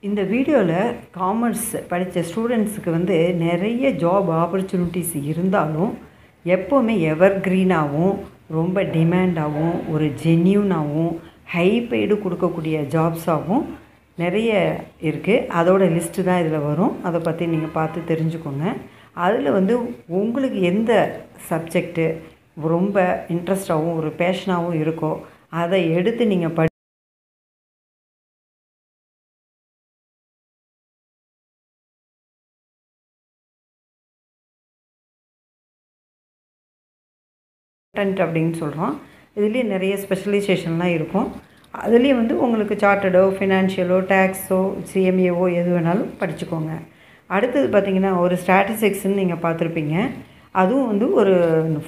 இந்த வீடியோவில் காமர்ஸ் படித்த ஸ்டூடெண்ட்ஸுக்கு வந்து நிறைய ஜாப் ஆப்பர்ச்சுனிட்டிஸ் இருந்தாலும் எப்போவுமே எவர் க்ரீனாகவும் ரொம்ப டிமாண்டாகவும் ஒரு ஜென்யூனாகவும் ஹை பெய்டு கொடுக்கக்கூடிய ஜாப்ஸாகவும் நிறைய இருக்குது. அதோட லிஸ்ட்டு தான் இதில் வரும். அதை பற்றி நீங்கள் பார்த்து தெரிஞ்சுக்கோங்க. அதில் வந்து உங்களுக்கு எந்த சப்ஜெக்டு ரொம்ப இன்ட்ரெஸ்டாகவும் ஒரு பேஷனாகவும் இருக்கோ அதை எடுத்து நீங்கள் கண்டென்ட் அப்படின்னு சொல்கிறோம். இதுலேயே நிறைய ஸ்பெஷலைசேஷன்லாம் இருக்கும். அதுலேயே வந்து உங்களுக்கு சார்ட்டர்டோ ஃபினான்ஷியலோ டேக்ஸோ சிஎம்ஏஓ எது வேணாலும் படிச்சுக்கோங்க. அடுத்தது பார்த்திங்கன்னா ஒரு ஸ்டாட்டிஸ்டிக்ஸ்ன்னு நீங்கள் பார்த்துருப்பீங்க. அதுவும் வந்து ஒரு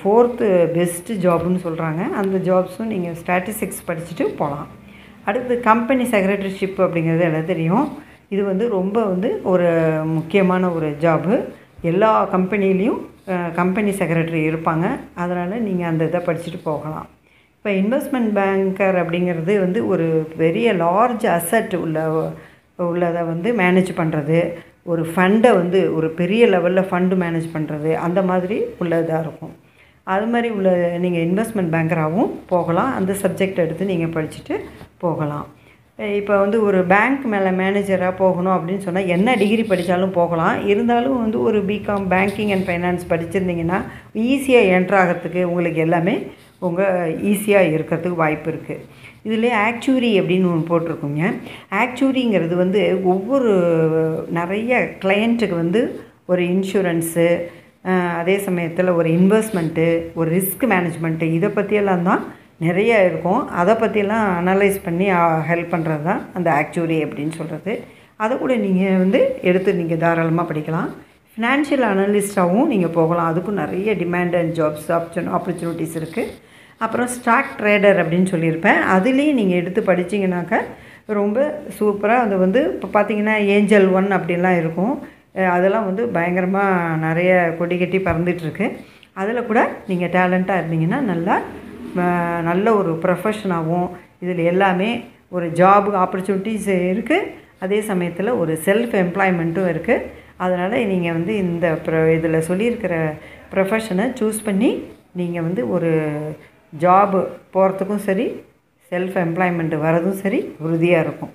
4th பெஸ்ட்டு ஜாப்னு சொல்கிறாங்க. அந்த ஜாப்ஸும் நீங்கள் ஸ்டாட்டிஸ்டிக்ஸ் படிச்சுட்டு போகலாம். அடுத்தது கம்பெனி செக்ரட்டரிஷிப் அப்படிங்கிறது எல்லாம் தெரியும். இது வந்து ரொம்ப வந்து ஒரு முக்கியமான ஒரு ஜாபு. எல்லா கம்பெனிலையும் கம்பெனி செக்ரட்டரி இருப்பாங்க. அதனால் நீங்கள் அந்த இதை படிச்சுட்டு போகலாம். இப்போ இன்வெஸ்ட்மெண்ட் பேங்கர் அப்படிங்கிறது வந்து ஒரு பெரிய லார்ஜ் அசட் உள்ளதை வந்து மேனேஜ் பண்ணுறது, ஒரு ஃபண்டை வந்து ஒரு பெரிய லெவலில் ஃபண்டு மேனேஜ் பண்ணுறது, அந்த மாதிரி உள்ளதாக இருக்கும். அது மாதிரி உள்ள நீங்கள் இன்வெஸ்ட்மெண்ட் பேங்கராகவும் போகலாம். அந்த சப்ஜெக்ட் எடுத்து நீங்கள் படிச்சுட்டு போகலாம். இப்போ வந்து ஒரு பேங்க் மேனேஜராக போகணும் அப்படின்னு சொன்னால் என்ன டிகிரி படித்தாலும் போகலாம். இருந்தாலும் வந்து ஒரு பிகாம் பேங்கிங் அண்ட் ஃபைனான்ஸ் படிச்சிருந்தீங்கன்னா ஈஸியாக என்ட்ரு ஆகிறதுக்கு உங்களுக்கு எல்லாமே ஈஸியாக இருக்கிறதுக்கு வாய்ப்பு இருக்குது. இதிலே ஆக்சுவரி அப்படின்னு ஒன்று போட்டிருக்குங்க. ஆக்சுவரிங்கிறது வந்து ஒவ்வொரு நிறைய கிளையண்ட்டுக்கு வந்து ஒரு இன்சூரன்ஸு, அதே சமயத்தில் ஒரு இன்வெஸ்ட்மெண்ட்டு, ஒரு ரிஸ்க் மேனேஜ்மெண்ட்டு, இதை பற்றியெல்லாம் தான் நிறைய இருக்கும். அதை பற்றியெல்லாம் அனலைஸ் பண்ணி ஹெல்ப் பண்ணுறது தான் அந்த ஆக்சுவரி அப்படின்னு சொல்கிறது. அதை கூட நீங்கள் வந்து எடுத்து நீங்கள் தாராளமாக படிக்கலாம். ஃபினான்ஷியல் அனலிஸ்ட்டாகவும் நீங்கள் போகலாம். அதுக்கும் நிறைய டிமாண்ட் அண்ட் ஜாப்ஸ் ஆப்பர்ச்சுனிட்டிஸ் இருக்குது. அப்புறம் ஸ்டாக் ட்ரேடர் அப்படின்னு சொல்லியிருப்பேன். அதுலேயும் நீங்கள் எடுத்து படிச்சிங்கனாக்கா ரொம்ப சூப்பராக. அது வந்து இப்போ பார்த்தீங்கன்னா ஏஞ்சல் 1 அப்படின்லாம் இருக்கும். அதெல்லாம் வந்து பயங்கரமாக நிறைய கொடி கட்டி பறந்துட்டுருக்கு. அதில் கூட நீங்கள் டேலண்ட்டாக இருந்தீங்கன்னா நல்ல ஒரு ப்ரொஃபஷனாகவும் இதில் எல்லாமே ஒரு ஜாப் ஆப்பர்ச்சுனிட்டிஸ் இருக்குது. அதே சமயத்தில் ஒரு செல்ஃப் எம்ப்ளாய்மெண்ட்டும் இருக்குது. அதனால் நீங்கள் வந்து இந்த இதில் சொல்லியிருக்கிற ப்ரொஃபஷனை சூஸ் பண்ணி நீங்கள் வந்து ஒரு ஜாபு போகிறதுக்கும் சரி, செல்ஃப் எம்ப்ளாய்மெண்ட்டு வரதும் சரி உறுதியாக இருக்கும்.